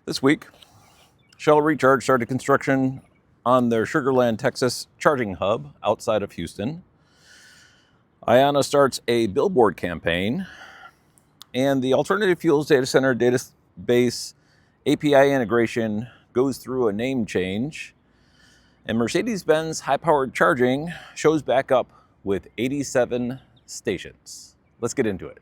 This week, Shell Recharge started construction on their Sugar Land, Texas charging hub outside of Houston. IONNA starts a Billboard campaign, and the Alternative Fuels Data Center database API integration goes through a name change, and Mercedes-Benz High-Power Charging shows back up with 87 stations. Let's get into it.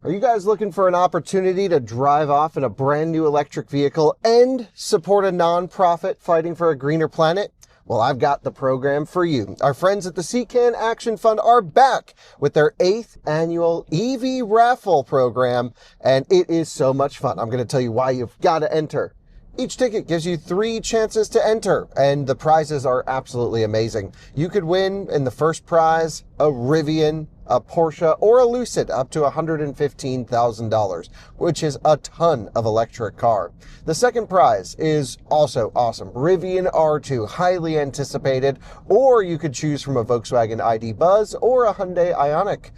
Are you guys looking for an opportunity to drive off in a brand new electric vehicle and support a nonprofit fighting for a greener planet? Well, I've got the program for you. Our friends at the CCAN Action Fund are back with their 8th annual EV Raffle program, and it is so much fun. I'm going to tell you why you've got to enter. Each ticket gives you 3 chances to enter, and the prizes are absolutely amazing. You could win in the first prize a Rivian, a Porsche, or a Lucid up to $115,000, which is a ton of electric car. The second prize is also awesome. Rivian R2, highly anticipated, or you could choose from a Volkswagen ID Buzz or a Hyundai Ioniq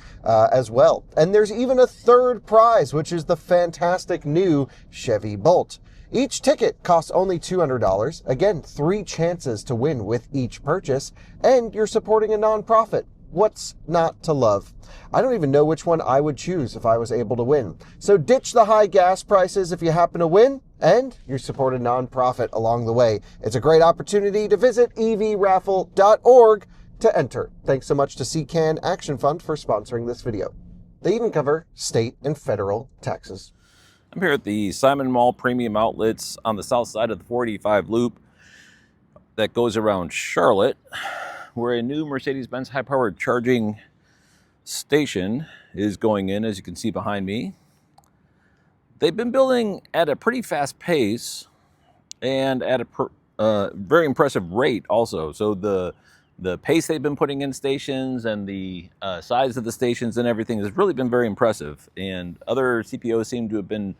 as well. And there's even a third prize, which is the fantastic new Chevy Bolt. Each ticket costs only $200. Again, 3 chances to win with each purchase, and you're supporting a nonprofit. What's not to love? I don't even know which one I would choose if I was able to win. So ditch the high gas prices if you happen to win, and you support a nonprofit along the way. It's a great opportunity to visit evraffle.org to enter. Thanks so much to CCAN Action Fund for sponsoring this video. They even cover state and federal taxes. I'm here at the Simon Mall Premium Outlets on the south side of the 485 loop that goes around Charlotte, where a new Mercedes-Benz High-Power Charging station is going in, as you can see behind me. They've been building at a pretty fast pace and at a very impressive rate also. So the pace they've been putting in stations and the size of the stations and everything has really been very impressive. And other CPOs seem to have been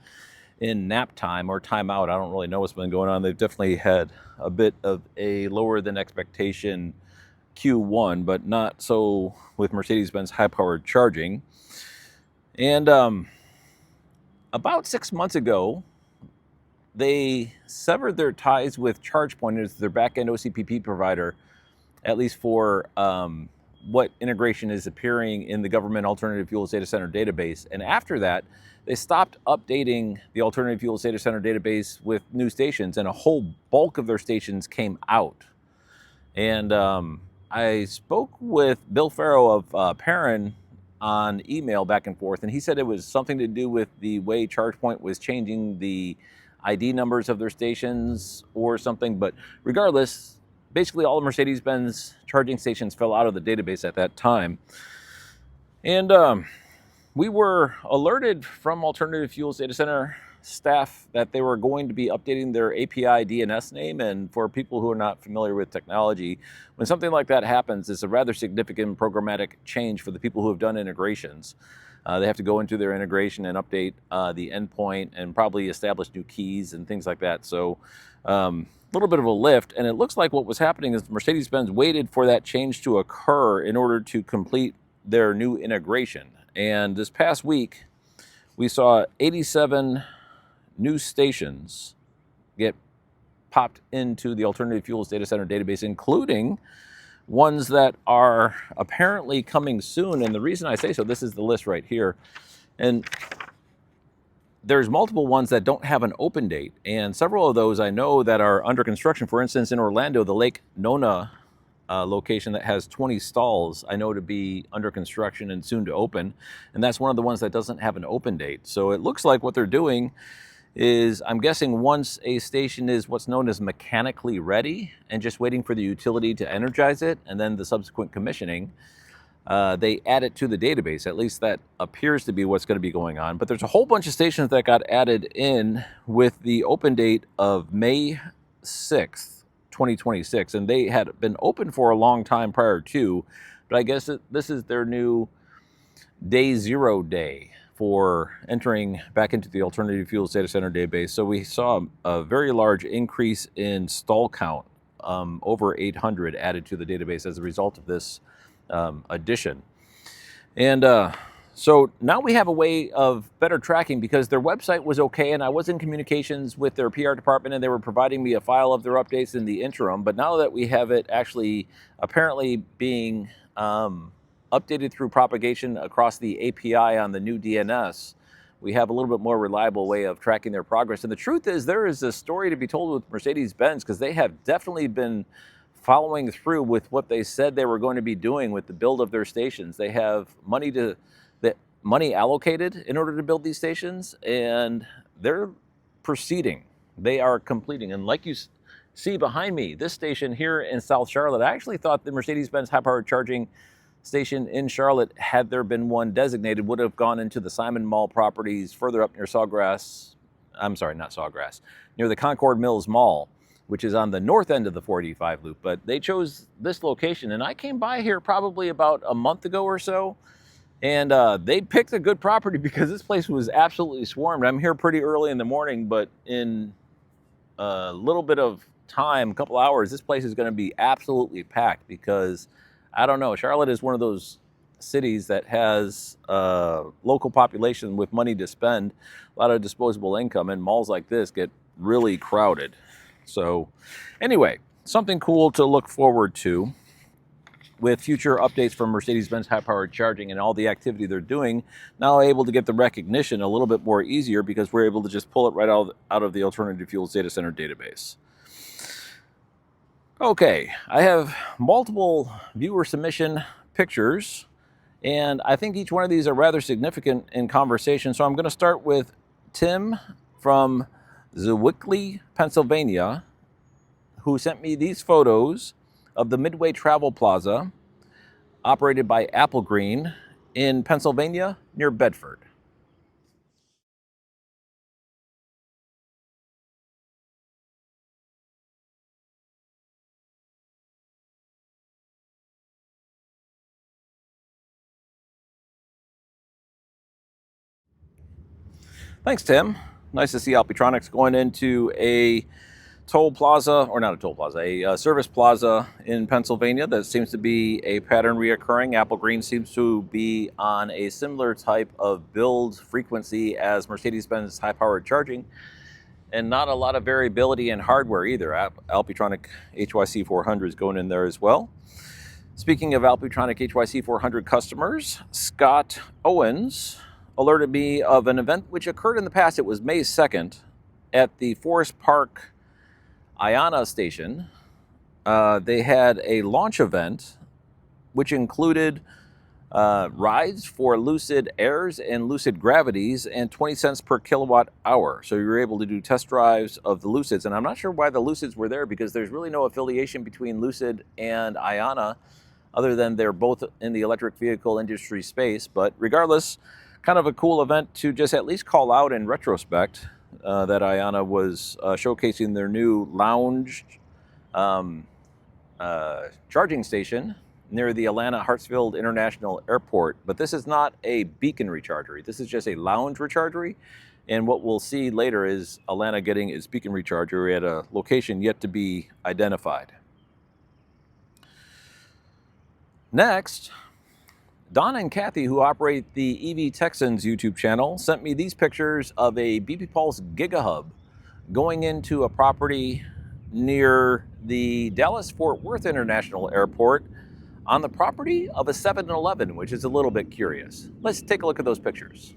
in nap time or timeout. I don't really know what's been going on. They've definitely had a bit of a lower than expectation Q1, but not so with Mercedes-Benz High-Power Charging. And about 6 months ago, they severed their ties with ChargePoint as their back-end OCPP provider, at least for what integration is appearing in the government Alternative Fuels Data Center database. And after that, they stopped updating the Alternative Fuels Data Center database with new stations, and a whole bulk of their stations came out. And I spoke with Bill Farrow of Perrin on email back and forth, and he said it was something to do with the way ChargePoint was changing the ID numbers of their stations or something. But regardless, basically all the Mercedes-Benz charging stations fell out of the database at that time. And we were alerted from Alternative Fuels Data Center staff that they were going to be updating their API DNS name. And for people who are not familiar with technology, when something like that happens, it's a rather significant programmatic change for the people who have done integrations. They have to go into their integration and update the endpoint and probably establish new keys and things like that. So a little bit of a lift. And it looks like what was happening is Mercedes-Benz waited for that change to occur in order to complete their new integration. And this past week, we saw 87 new stations get popped into the Alternative Fuels Data Center database, including ones that are apparently coming soon. And the reason I say so, this is the list right here. And there's multiple ones that don't have an open date. And several of those I know that are under construction. For instance, in Orlando, the Lake Nona location that has 20 stalls, I know to be under construction and soon to open. And that's one of the ones that doesn't have an open date. So it looks like what they're doing is, I'm guessing once a station is what's known as mechanically ready and just waiting for the utility to energize it and then the subsequent commissioning, they add it to the database. At least that appears to be what's going to be going on. But there's a whole bunch of stations that got added in with the open date of May 6th, 2026. And they had been open for a long time prior to, but I guess this is their new day 0 day for entering back into the Alternative Fuels Data Center database. So we saw a very large increase in stall count, over 800 added to the database as a result of this addition. And So now we have a way of better tracking because their website was okay and I was in communications with their PR department and they were providing me a file of their updates in the interim. But now that we have it actually apparently being updated through propagation across the API on the new DNS, we have a little bit more reliable way of tracking their progress. And the truth is there is a story to be told with Mercedes-Benz because they have definitely been following through with what they said they were going to be doing with the build of their stations. They have money allocated in order to build these stations, and they're proceeding. They are completing. And like you see behind me, this station here in South Charlotte, I actually thought the Mercedes-Benz High-Power Charging station in Charlotte, had there been one designated, would have gone into the Simon Mall properties further up near Sawgrass. I'm sorry, not Sawgrass, near the Concord Mills Mall, which is on the north end of the 485 loop. But they chose this location, and I came by here probably about a month ago or so, and they picked a good property because this place was absolutely swarmed. I'm here pretty early in the morning, but in a little bit of time, a couple hours, this place is going to be absolutely packed because, I don't know, Charlotte is one of those cities that has a local population with money to spend, a lot of disposable income, and malls like this get really crowded. So anyway, something cool to look forward to with future updates from Mercedes-Benz High-Power Charging and all the activity they're doing. Now able to get the recognition a little bit more easier because we're able to just pull it right out of the Alternative Fuels Data Center database. Okay, I have multiple viewer submission pictures, and I think each one of these are rather significant in conversation. So I'm going to start with Tim from Zwickly, Pennsylvania, who sent me these photos of the Midway Travel Plaza operated by Apple Green in Pennsylvania near Bedford. Thanks, Tim. Nice to see Alpitronics going into a toll plaza, or not a toll plaza, a service plaza in Pennsylvania. That seems to be a pattern reoccurring. Apple Green seems to be on a similar type of build frequency as Mercedes-Benz High-Powered Charging, and not a lot of variability in hardware either. Alpitronic HYC 400 is going in there as well. Speaking of Alpitronic HYC 400 customers, Scott Owens alerted me of an event which occurred in the past. It was May 2nd at the Forest Park IONNA station. They had a launch event which included rides for Lucid Airs and Lucid Gravities and 20 cents per kilowatt hour. So you were able to do test drives of the Lucids. And I'm not sure why the Lucids were there because there's really no affiliation between Lucid and IONNA other than they're both in the electric vehicle industry space. But regardless, kind of a cool event to just at least call out in retrospect that IONNA was showcasing their new lounge charging station near the Atlanta Hartsfield International Airport. But this is not a beacon rechargery. This is just a lounge rechargery. And what we'll see later is Atlanta getting its beacon rechargery at a location yet to be identified. Next, Don and Kathy, who operate the EV Texans YouTube channel, sent me these pictures of a BP Pulse GigaHub going into a property near the Dallas-Fort Worth International Airport on the property of a 7-Eleven, which is a little bit curious. Let's take a look at those pictures.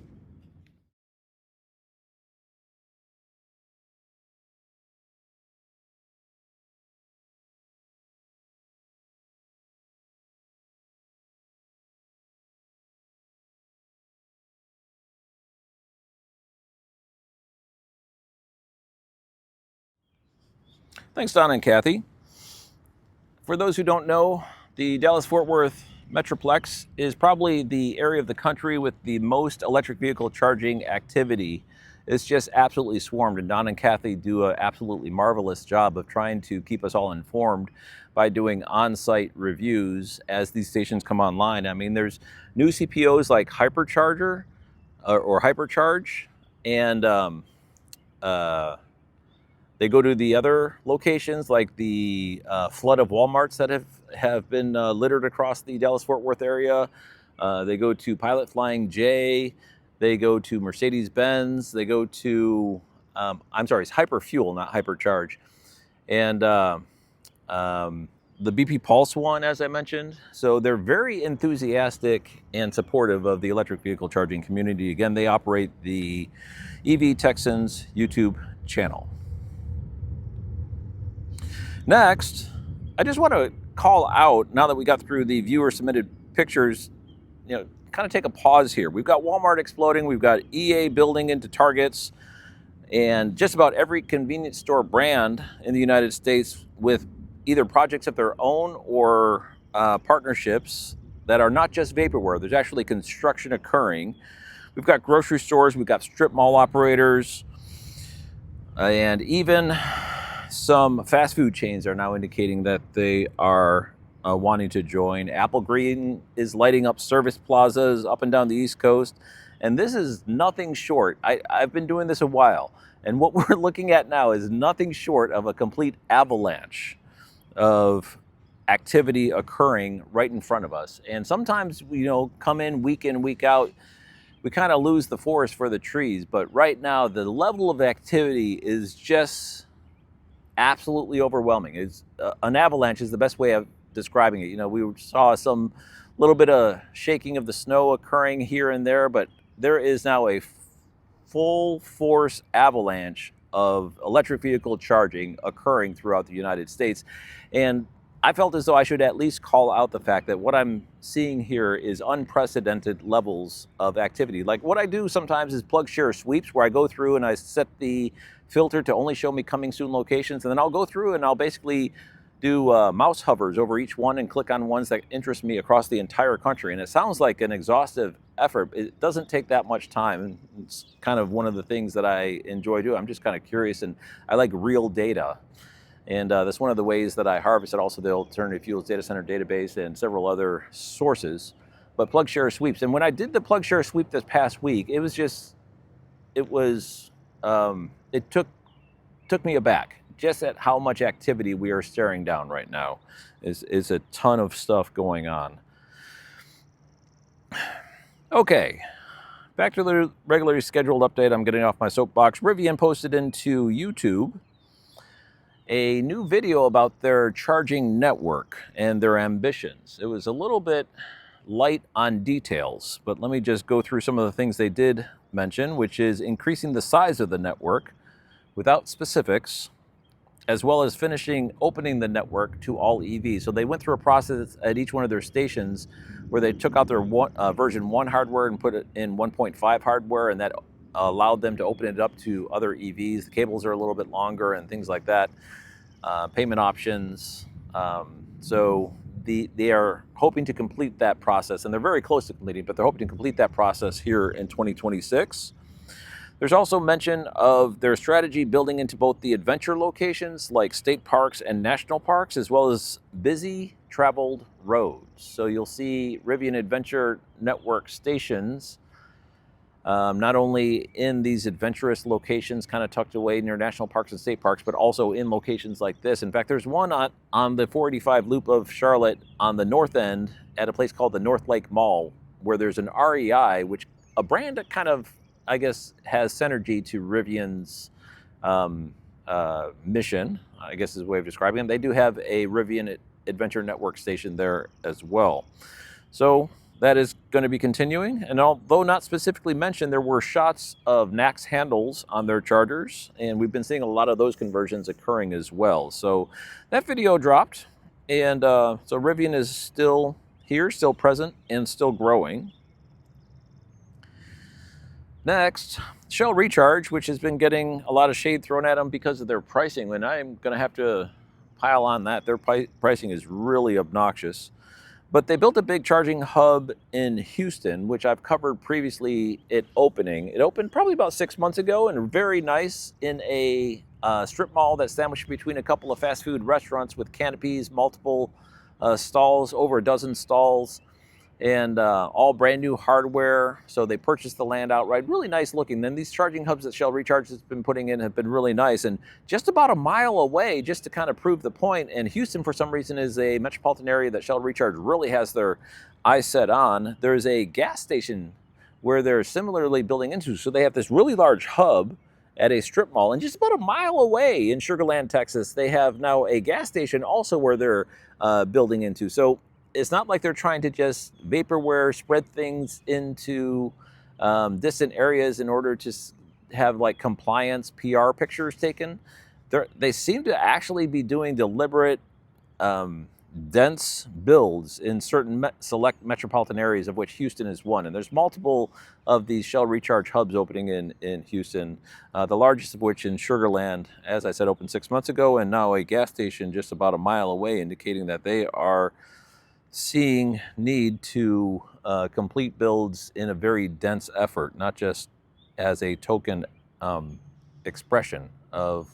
Thanks, Don and Kathy. For those who don't know, the Dallas-Fort Worth Metroplex is probably the area of the country with the most electric vehicle charging activity. It's just absolutely swarmed, and Don and Kathy do an absolutely marvelous job of trying to keep us all informed by doing on-site reviews as these stations come online. I mean, there's new CPOs like Hypercharger or Hypercharge, and they go to the other locations like the flood of Walmarts that have been littered across the Dallas-Fort Worth area. They go to Pilot Flying J. They go to Mercedes-Benz. They go to, I'm sorry, it's Hyperfuel, not Hypercharge. And the BP Pulse one, as I mentioned. So they're very enthusiastic and supportive of the electric vehicle charging community. Again, they operate the EV Texans YouTube channel. Next, I just want to call out, now that we got through the viewer submitted pictures, kind of take a pause here. We've got Walmart exploding. We've got EA building into Targets, and just about every convenience store brand in the United States with either projects of their own or partnerships that are not just vaporware. There's actually construction occurring. We've got grocery stores, we've got strip mall operators, and even some fast food chains are now indicating that they are wanting to join. Apple Green is lighting up service plazas up and down the East Coast. And this is nothing short. I've been doing this a while. And what we're looking at now is nothing short of a complete avalanche of activity occurring right in front of us. And sometimes, come in, week out, we kind of lose the forest for the trees. But right now, the level of activity is just absolutely overwhelming. An avalanche is the best way of describing it. We saw some little bit of shaking of the snow occurring here and there, but there is now a full force avalanche of electric vehicle charging occurring throughout the United States. And I felt as though I should at least call out the fact that what I'm seeing here is unprecedented levels of activity. Like what I do sometimes is plug share sweeps, where I go through and I set the filter to only show me coming soon locations, and then I'll go through and I'll basically do mouse hovers over each one and click on ones that interest me across the entire country. And it sounds like an exhaustive effort. It doesn't take that much time. It's kind of one of the things that I enjoy doing. I'm just kind of curious, and I like real data. And that's one of the ways that I harvested also the Alternative Fuels Data Center database and several other sources. But plug share sweeps. And when I did the plug share sweep this past week, it took me aback. Just at how much activity we are staring down right now is a ton of stuff going on. Okay, back to the regularly scheduled update. I'm getting off my soapbox. Rivian posted into YouTube a new video about their charging network and their ambitions. It was a little bit light on details, but let me just go through some of the things they did mention, which is increasing the size of the network without specifics, as well as opening the network to all EVs. So they went through a process at each one of their stations where they took out their version 1 hardware and put it in 1.5 hardware, and that allowed them to open it up to other EVs. The cables are a little bit longer and things like that. Payment options. So they are hoping to complete that process, and they're very close to completing, but they're hoping to complete that process here in 2026. There's also mention of their strategy building into both the adventure locations like state parks and national parks, as well as busy traveled roads. So you'll see Rivian Adventure Network stations, not only in these adventurous locations kind of tucked away near national parks and state parks, but also in locations like this. In fact, there's one on the 485 loop of Charlotte on the north end at a place called the North Lake Mall, where there's an REI, which a brand that kind of, I guess, has synergy to Rivian's mission, I guess is a way of describing it. They do have a Rivian Adventure Network station there as well. So that is going to be continuing. And although not specifically mentioned, there were shots of NACS handles on their chargers, and we've been seeing a lot of those conversions occurring as well. So that video dropped, and so Rivian is still here, still present, and still growing. Next, Shell Recharge, which has been getting a lot of shade thrown at them because of their pricing, and I'm going to have to pile on that. Their pricing is really obnoxious. But they built a big charging hub in Houston, which I've covered previously it opening. It opened probably about 6 months ago, and very nice in a strip mall that's sandwiched between a couple of fast food restaurants with canopies, multiple stalls, over a dozen stalls. and all brand new hardware. So they purchased the land outright. Really nice looking. Then these charging hubs that Shell Recharge has been putting in have been really nice. And just about a mile away, just to kind of prove the point, and Houston for some reason is a metropolitan area that Shell Recharge really has their eyes set on. There's a gas station where they're similarly building into. So they have this really large hub at a strip mall, and just about a mile away in Sugar Land, Texas, they have now a gas station also where they're building into. So it's not like they're trying to just vaporware spread things into distant areas in order to have like compliance PR pictures taken. They seem to actually be doing deliberate dense builds in certain select metropolitan areas, of which Houston is one. And there's multiple of these Shell Recharge hubs opening in Houston, the largest of which in Sugar Land, as I said, opened 6 months ago, and now a gas station just about a mile away, indicating that they are seeing need to complete builds in a very dense effort, not just as a token expression of.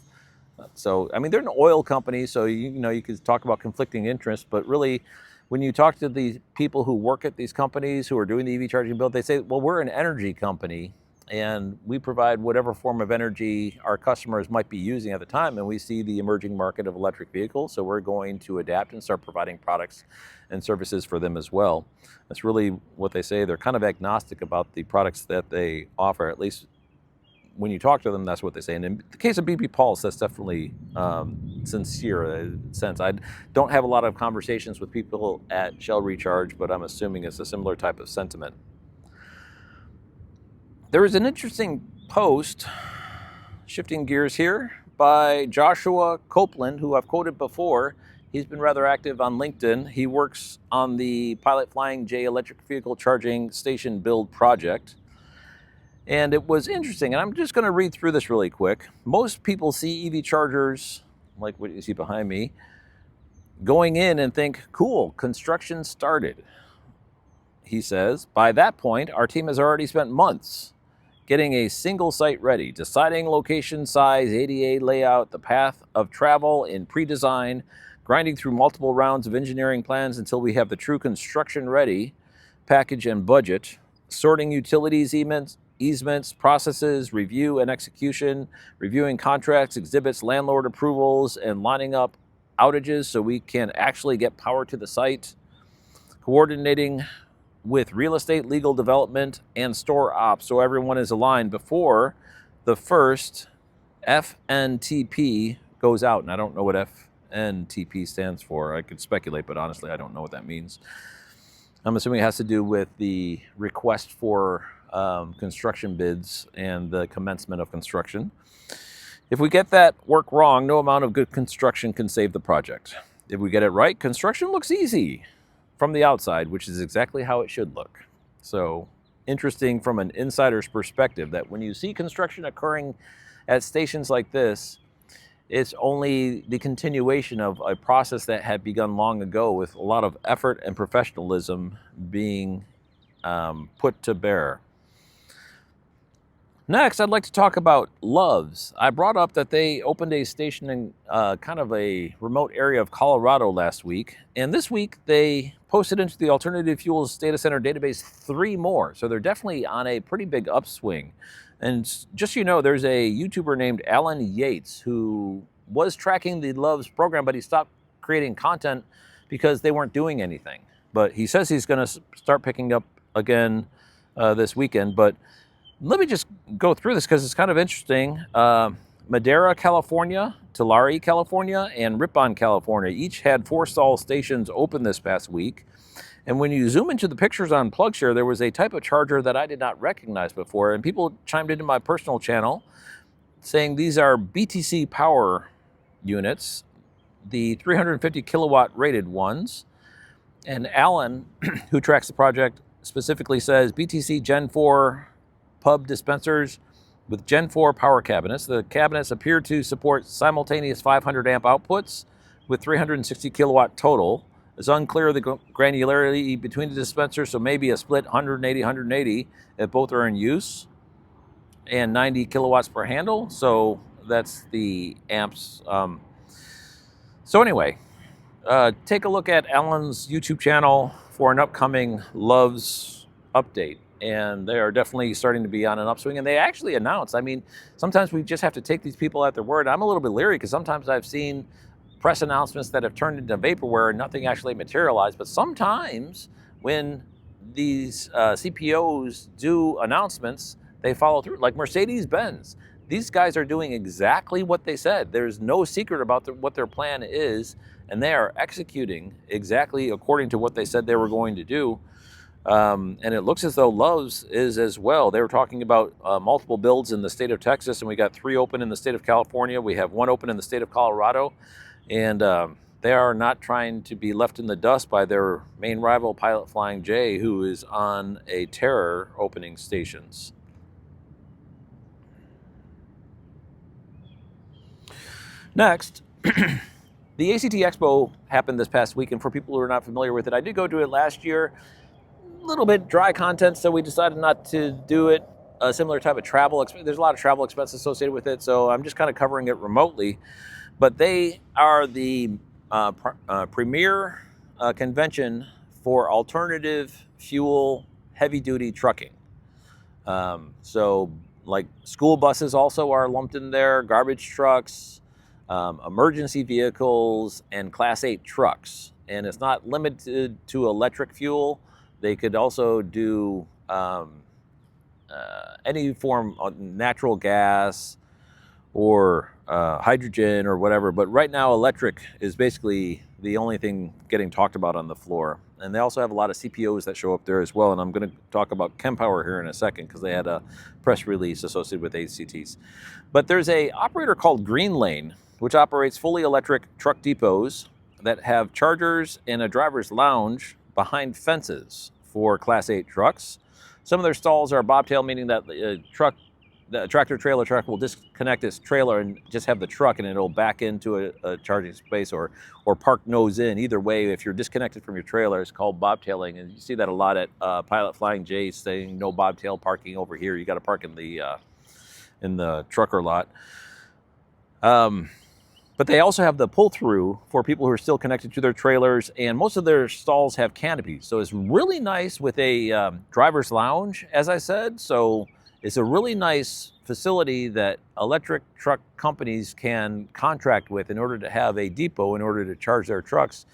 So, I mean, they're an oil company, so you could talk about conflicting interests, but really, when you talk to the people who work at these companies who are doing the EV charging build, they say, well, we're an energy company, and we provide whatever form of energy our customers might be using at the time, and we see the emerging market of electric vehicles, so we're going to adapt and start providing products and services for them as well. That's really what they say. They're kind of agnostic about the products that they offer, at least when you talk to them, that's what they say. And in the case of BP Pulse, that's definitely sincere sense. I don't have a lot of conversations with people at Shell Recharge, but I'm assuming it's a similar type of sentiment. There is an interesting post, shifting gears here, by Joshua Copeland, who I've quoted before. He's been rather active on LinkedIn. He works on the Pilot Flying J electric vehicle charging station build project. And it was interesting, and I'm just going to read through this really quick. Most people see EV chargers, like what you see behind me, going in and think, cool, construction started. He says, by that point, our team has already spent months getting a single site ready, deciding location, size, ADA layout, the path of travel in pre-design, grinding through multiple rounds of engineering plans until we have the true construction ready package and budget, sorting utilities easements, processes, review and execution, reviewing contracts, exhibits, landlord approvals, and lining up outages so we can actually get power to the site, coordinating with real estate, legal development, and store ops so everyone is aligned before the first FNTP goes out. And I don't know what FNTP stands for. I could speculate, but honestly, I don't know what that means. I'm assuming it has to do with the request for construction bids and the commencement of construction. If we get that work wrong, no amount of good construction can save the project. If we get it right, construction looks easy from the outside, which is exactly how it should look. So interesting from an insider's perspective that when you see construction occurring at stations like this, it's only the continuation of a process that had begun long ago with a lot of effort and professionalism being put to bear. Next, I'd like to talk about Love's. I brought up that they opened a station in kind of a remote area of Colorado last week. And this week, they posted into the Alternative Fuels Data Center database 3 more. So they're definitely on a pretty big upswing. And just so you know, there's a YouTuber named Alan Yates who was tracking the Love's program, but he stopped creating content because they weren't doing anything. But he says he's going to start picking up again this weekend. But let me just go through this because it's kind of interesting. Madera, California, Tulare, California, and Ripon, California each had 4 stall stations open this past week. And when you zoom into the pictures on PlugShare, there was a type of charger that I did not recognize before. And people chimed into my personal channel saying these are BTC power units, the 350 kilowatt rated ones. And Alan, who tracks the project, specifically says BTC Gen 4 pub dispensers with Gen 4 power cabinets. The cabinets appear to support simultaneous 500 amp outputs with 360 kilowatt total. It's unclear the granularity between the dispensers, so maybe a split 180 if both are in use, and 90 kilowatts per handle. So that's the amps. So anyway, take a look at Alan's YouTube channel for an upcoming Loves update. And they are definitely starting to be on an upswing. And they actually announced, I mean, sometimes we just have to take these people at their word. I'm a little bit leery because sometimes I've seen press announcements that have turned into vaporware and nothing actually materialized. But sometimes when these CPOs do announcements, they follow through. Like Mercedes-Benz, these guys are doing exactly what they said. There's no secret about what their plan is, and they are executing exactly according to what they said they were going to do. And it looks as though Loves is as well. They were talking about multiple builds in the state of Texas, and we got 3 open in the state of California. We have 1 open in the state of Colorado, and they are not trying to be left in the dust by their main rival, Pilot Flying J, who is on a tear opening stations. Next, the ACT Expo happened this past week, and for people who are not familiar with it, I did go to it last year. A little bit dry content, so we decided not to do it. A similar type of travel. There's a lot of travel expense associated with it, so I'm just kind of covering it remotely. But they are the premier convention for alternative fuel heavy-duty trucking. So, like school buses also are lumped in there, garbage trucks, emergency vehicles, and Class 8 trucks. And it's not limited to electric fuel. They could also do any form of natural gas or hydrogen or whatever. But right now, electric is basically the only thing getting talked about on the floor. And they also have a lot of CPOs that show up there as well. And I'm going to talk about ChemPower here in a second because they had a press release associated with ACTs. But there's an operator called GreenLane, which operates fully electric truck depots that have chargers and a driver's lounge behind fences for Class 8 trucks. Some of their stalls are bobtail, meaning that the tractor trailer truck will disconnect its trailer and just have the truck, and it'll back into a charging space or park nose in. Either way, if you're disconnected from your trailer, it's called bobtailing, and you see that a lot at Pilot Flying J saying no bobtail parking over here. You got to park in the trucker lot. But they also have the pull-through for people who are still connected to their trailers, and most of their stalls have canopies. So it's really nice with a driver's lounge, as I said. So it's a really nice facility that electric truck companies can contract with in order to have a depot in order to charge their trucks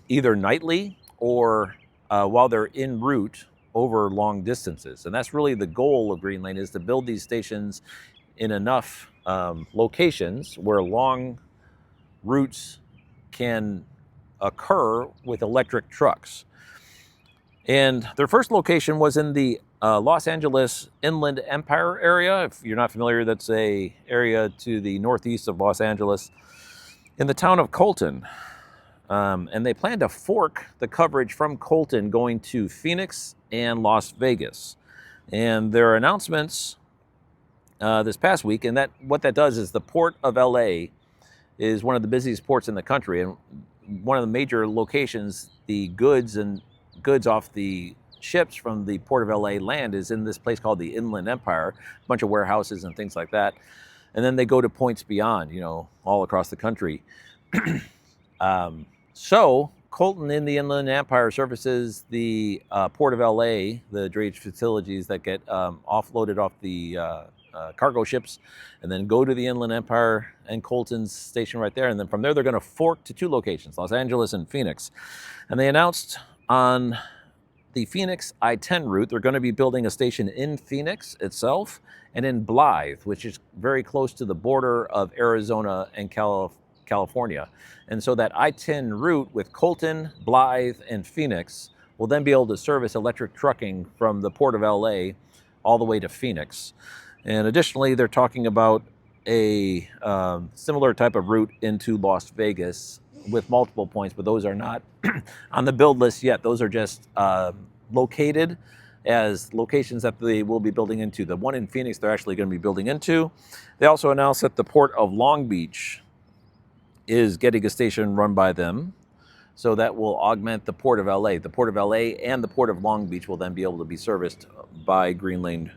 either nightly or while they're en route over long distances. And that's really the goal of GreenLane, is to build these stations in enough locations where long routes can occur with electric trucks. And their first location was in the Los Angeles Inland Empire area. If you're not familiar, that's an area to the northeast of Los Angeles in the town of Colton. And they plan to fork the coverage from Colton going to Phoenix and Las Vegas. And their announcements this past week, and what that does is the Port of LA is one of the busiest ports in the country, and one of the major locations the goods off the ships from the Port of LA land is in this place called the Inland Empire, a bunch of warehouses and things like that. And then they go to points beyond, all across the country. So Colton in the Inland Empire services the Port of LA, the drayage facilities that get offloaded off the cargo ships, and then go to the Inland Empire and Colton's station right there. And then from there, they're going to fork to 2 locations, Los Angeles and Phoenix. And they announced on the Phoenix I-10 route, they're going to be building a station in Phoenix itself and in Blythe, which is very close to the border of Arizona and California. And so that I-10 route with Colton, Blythe, and Phoenix will then be able to service electric trucking from the Port of LA all the way to Phoenix. And additionally, they're talking about a similar type of route into Las Vegas with multiple points, but those are not on the build list yet. Those are just located as locations that they will be building into. The one in Phoenix they're actually going to be building into. They also announced that the Port of Long Beach is getting a station run by them. So that will augment the Port of LA. The Port of LA and the Port of Long Beach will then be able to be serviced by GreenLane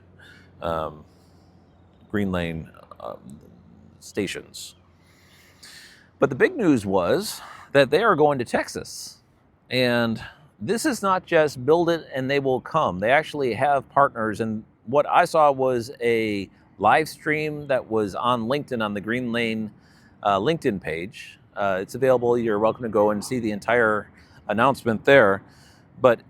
stations. But the big news was that they are going to Texas. And this is not just build it and they will come. They actually have partners, and what I saw was a live stream that was on LinkedIn, on the GreenLane LinkedIn page. It's available. You're welcome to go and see the entire announcement there. But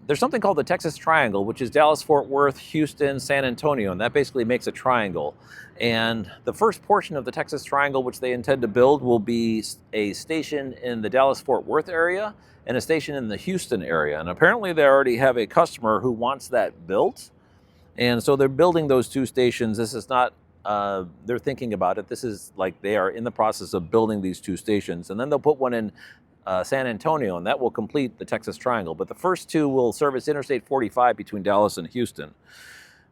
there's something called the Texas Triangle, which is Dallas, Fort Worth, Houston, San Antonio, and that basically makes a triangle. And the first portion of the Texas Triangle, which they intend to build, will be a station in the Dallas-Fort Worth area and a station in the Houston area. And apparently they already have a customer who wants that built. And so they're building those two stations. This is not, they're thinking about it. This is like they are in the process of building these two stations. And then they'll put one in San Antonio, and that will complete the Texas Triangle. But the first two will service Interstate 45 between Dallas and Houston.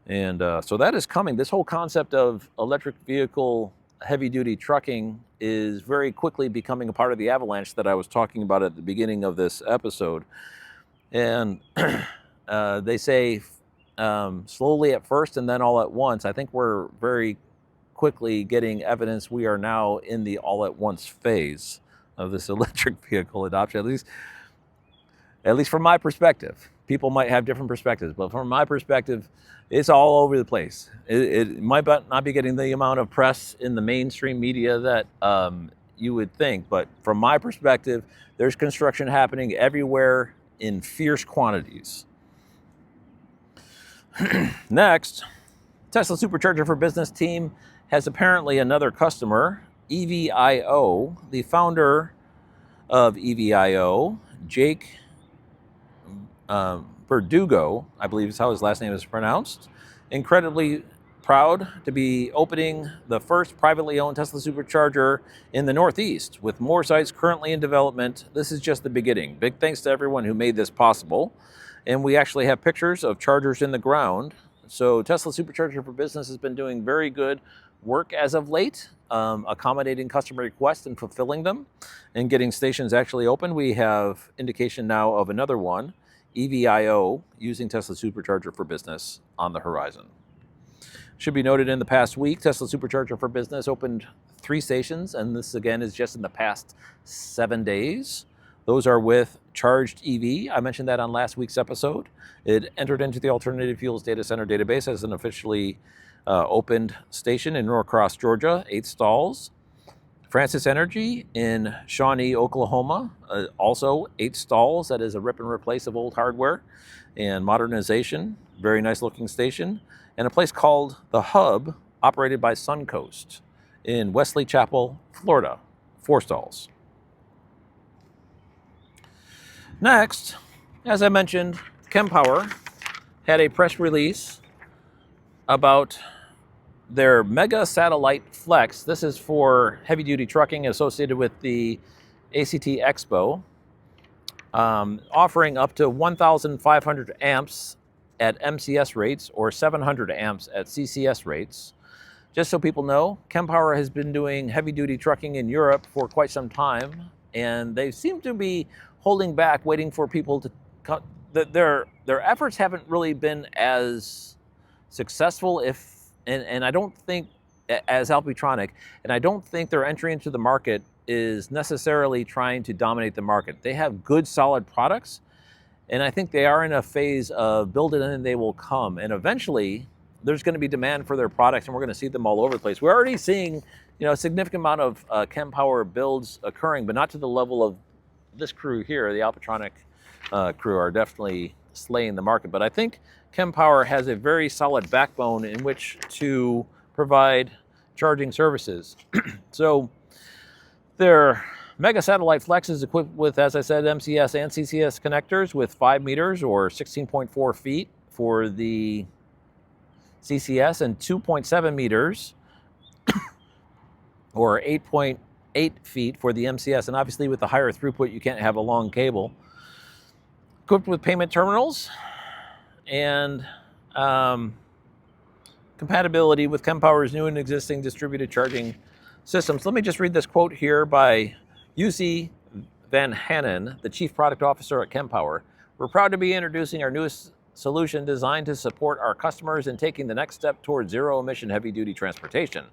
And so that is coming. This whole concept of electric vehicle heavy-duty trucking is very quickly becoming a part of the avalanche that I was talking about at the beginning of this episode. And they say slowly at first and then all at once. I think we're very quickly getting evidence we are now in the all-at-once phase of this electric vehicle adoption, at least from my perspective. People might have different perspectives, but from my perspective, it's all over the place. It might not be getting the amount of press in the mainstream media that you would think, but from my perspective, there's construction happening everywhere in fierce quantities. Next, Tesla Supercharger for Business team has apparently another customer, EVIO. The founder of EVIO, Jake Verdugo, I believe is how his last name is pronounced, incredibly proud to be opening the first privately owned Tesla Supercharger in the Northeast, with more sites currently in development. This is just the beginning. Big thanks to everyone who made this possible. And we actually have pictures of chargers in the ground. So Tesla Supercharger for Business has been doing very good work as of late, accommodating customer requests and fulfilling them and getting stations actually open. We have indication now of another one, EVIO, using Tesla Supercharger for Business on the horizon. Should be noted, in the past week, Tesla Supercharger for Business opened 3 stations, and this again is just in the past 7 days. Those are with Charged EV. I mentioned that on last week's episode. It entered into the Alternative Fuels Data Center database as an officially opened station in Norcross, Georgia, 8 stalls. Francis Energy in Shawnee, Oklahoma, also 8 stalls. That is a rip and replace of old hardware and modernization. Very nice looking station. And a place called The Hub, operated by Suncoast in Wesley Chapel, Florida, 4 stalls. Next, as I mentioned, Kempower had a press release about their Mega Satellite Flex. This is for heavy-duty trucking associated with the ACT Expo, offering up to 1,500 amps at MCS rates or 700 amps at CCS rates. Just so people know, Kempower has been doing heavy-duty trucking in Europe for quite some time, and they seem to be holding back, waiting for people to come. Their efforts haven't really been as successful and I don't think, as Alpitronic, and I don't think their entry into the market is necessarily trying to dominate the market. They have good, solid products, and I think they are in a phase of build it and they will come. And eventually, there's going to be demand for their products, and we're going to see them all over the place. We're already seeing, a significant amount of Kempower builds occurring, but not to the level of this crew here. The Alpitronic crew are definitely slaying the market. But I think Kempower has a very solid backbone in which to provide charging services. So their Mega Satellite Flex is equipped with, as I said, MCS and CCS connectors with 5 meters or 16.4 feet for the CCS and 2.7 meters or 8.8 feet for the MCS. And obviously with the higher throughput, you can't have a long cable. Equipped with payment terminals and compatibility with Kempower's new and existing distributed charging systems. Let me just read this quote here by UC Van Hanen, the Chief Product Officer at Kempower. We're proud to be introducing our newest solution designed to support our customers in taking the next step towards zero-emission heavy-duty transportation.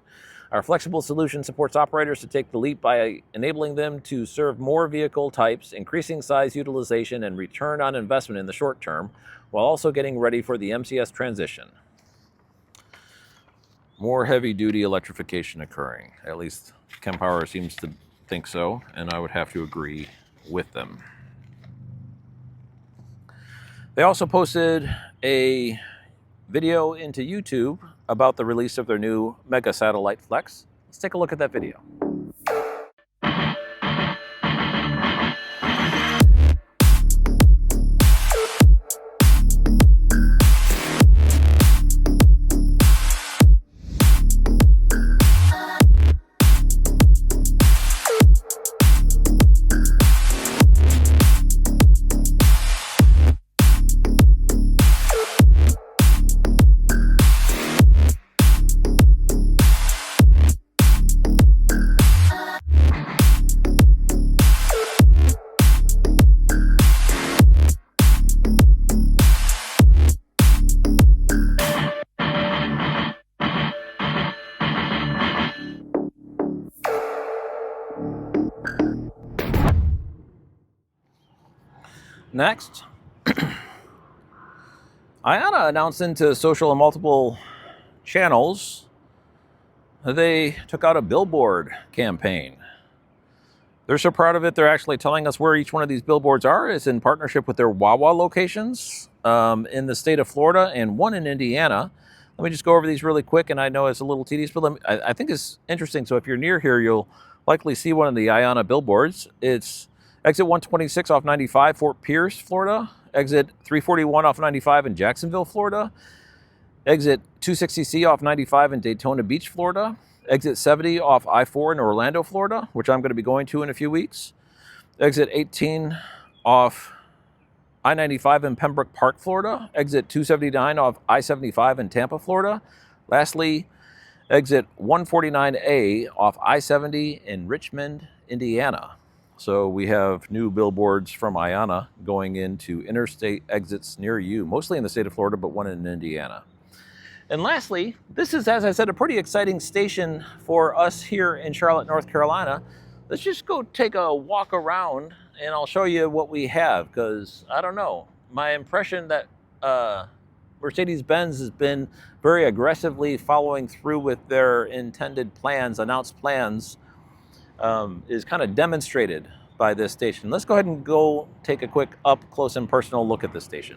Our flexible solution supports operators to take the leap by enabling them to serve more vehicle types, increasing size utilization and return on investment in the short term, while also getting ready for the MCS transition. More heavy-duty electrification occurring. At least Kempower seems to think so, and I would have to agree with them. They also posted a video into YouTube about the release of their new Mega Satellite Flex. Let's take a look at that video. Next, IONNA announced into social and multiple channels that they took out a billboard campaign. They're so proud of it, they're actually telling us where each one of these billboards are. It's in partnership with their Wawa locations in the state of Florida and one in Indiana. Let me just go over these really quick, and I know it's a little tedious, but I think it's interesting. So if you're near here, you'll likely see one of the IONNA billboards. It's exit 126 off 95, Fort Pierce, Florida. Exit 341 off 95 in Jacksonville, Florida. Exit 260C off 95 in Daytona Beach, Florida. Exit 70 off I-4 in Orlando, Florida, which I'm going to be going to in a few weeks. Exit 18 off I-95 in Pembroke Park, Florida. Exit 279 off I-75 in Tampa, Florida. Lastly, exit 149A off I-70 in Richmond, Indiana. So we have new billboards from IONNA going into interstate exits near you, mostly in the state of Florida, but one in Indiana. And lastly, this is, as I said, a pretty exciting station for us here in Charlotte, North Carolina. Let's just go take a walk around and I'll show you what we have, because I don't know, my impression that Mercedes-Benz has been very aggressively following through with their intended plans, announced plans, is kind of demonstrated by this station. Let's go ahead and go take a quick up close and personal look at this station.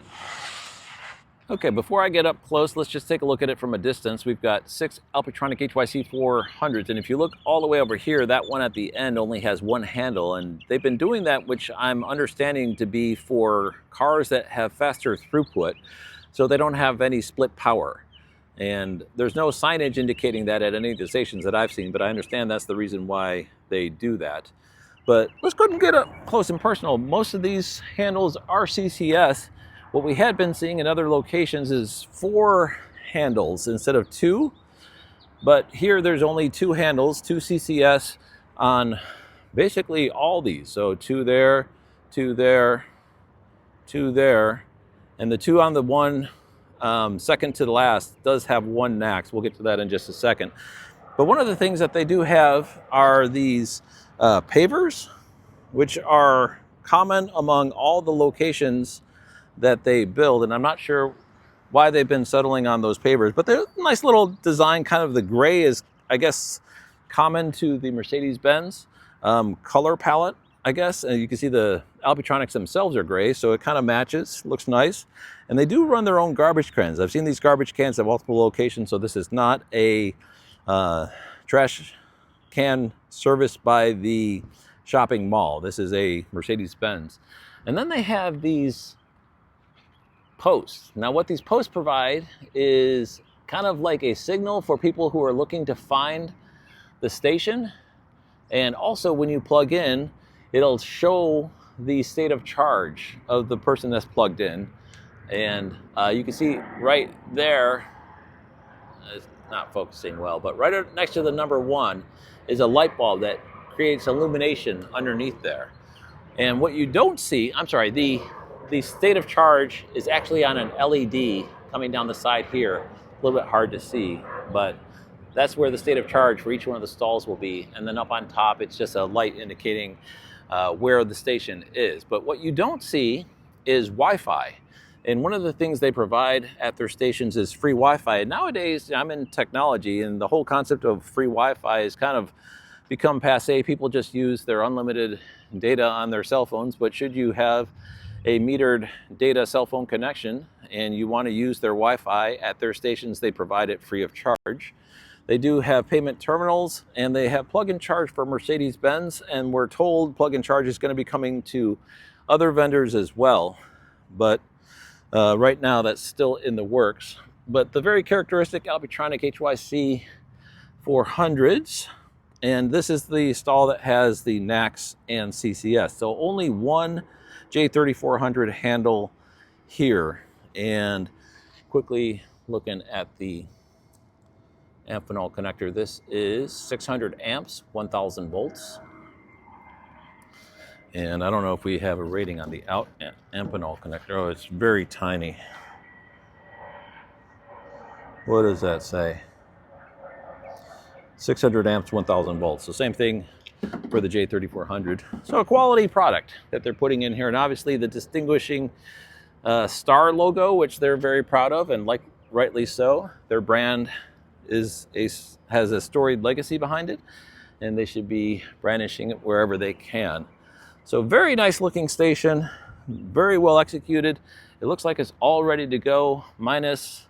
Okay, before I get up close, let's just take a look at it from a distance. We've got 6 Alpitronic HYC 400s, and if you look all the way over here, that one at the end only has one handle, and they've been doing that, which I'm understanding to be for cars that have faster throughput, so they don't have any split power. And there's no signage indicating that at any of the stations that I've seen, but I understand that's the reason why they do that. But let's go ahead and get up close and personal. Most of these handles are CCS. What we had been seeing in other locations is 4 handles instead of 2. But here there's only 2 handles, 2 CCS on basically all these. So 2 there, 2 there, 2 there, and the 2 on the one second to the last does have 1 NACS. We'll get to that in just a second. But one of the things that they do have are these pavers, which are common among all the locations that they build. And I'm not sure why they've been settling on those pavers, but they're a nice little design. Kind of the gray is, I guess, common to the Mercedes-Benz color palette, I guess. And you can see the Alpitronics themselves are gray, so it kind of matches, looks nice. And they do run their own garbage cans. I've seen these garbage cans at multiple locations, so this is not a trash can serviced by the shopping mall. This is a Mercedes-Benz. And then they have these posts. Now what these posts provide is kind of like a signal for people who are looking to find the station. And also when you plug in, it'll show the state of charge of the person that's plugged in. And you can see right there, it's not focusing well, but right next to the number 1 is a light bulb that creates illumination underneath there. And what you don't see, I'm sorry, the the state of charge is actually on an LED coming down the side here. A little bit hard to see, but that's where the state of charge for each one of the stalls will be. And then up on top, it's just a light indicating where the station is. But what you don't see is Wi-Fi. And one of the things they provide at their stations is free Wi-Fi. And nowadays, I'm in technology, and the whole concept of free Wi-Fi has kind of become passé. People just use their unlimited data on their cell phones. But should you have a metered data cell phone connection and you want to use their Wi-Fi at their stations, they provide it free of charge. They do have payment terminals, and they have plug and charge for Mercedes-Benz, and we're told plug and charge is going to be coming to other vendors as well. But right now that's still in the works. But the very characteristic Alpitronic HYC 400s, and this is the stall that has the NACS and CCS. So only one J3400 handle here. And quickly looking at the Amphenol connector, this is 600 amps, 1000 volts. And I don't know if we have a rating on the out Amphenol connector. Oh, it's very tiny. What does that say? 600 amps, 1000 volts. So same thing for the J3400. So a quality product that they're putting in here. And obviously the distinguishing star logo, which they're very proud of, and like rightly so. Their brand has a storied legacy behind it, and they should be brandishing it wherever they can. So very nice looking station, very well executed. It looks like it's all ready to go, minus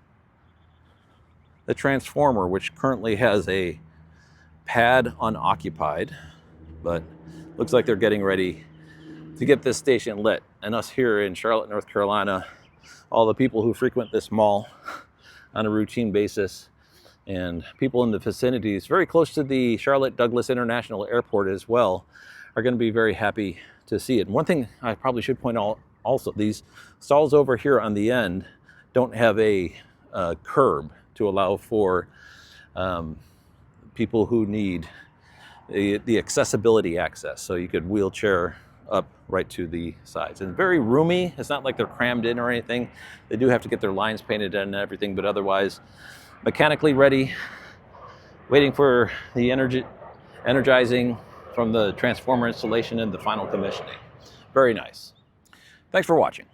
the transformer, which currently has a pad unoccupied, but looks like they're getting ready to get this station lit. And us here in Charlotte, North Carolina, all the people who frequent this mall on a routine basis, and people in the vicinities very close to the Charlotte Douglas International Airport as well, are going to be very happy to see it. And one thing I probably should point out also, these stalls over here on the end don't have a curb to allow for people who need the accessibility access. So you could wheelchair up right to the sides. And very roomy. It's not like they're crammed in or anything. They do have to get their lines painted in and everything, but otherwise mechanically ready, waiting for the energizing from the transformer installation and the final commissioning. Very nice. Thanks for watching.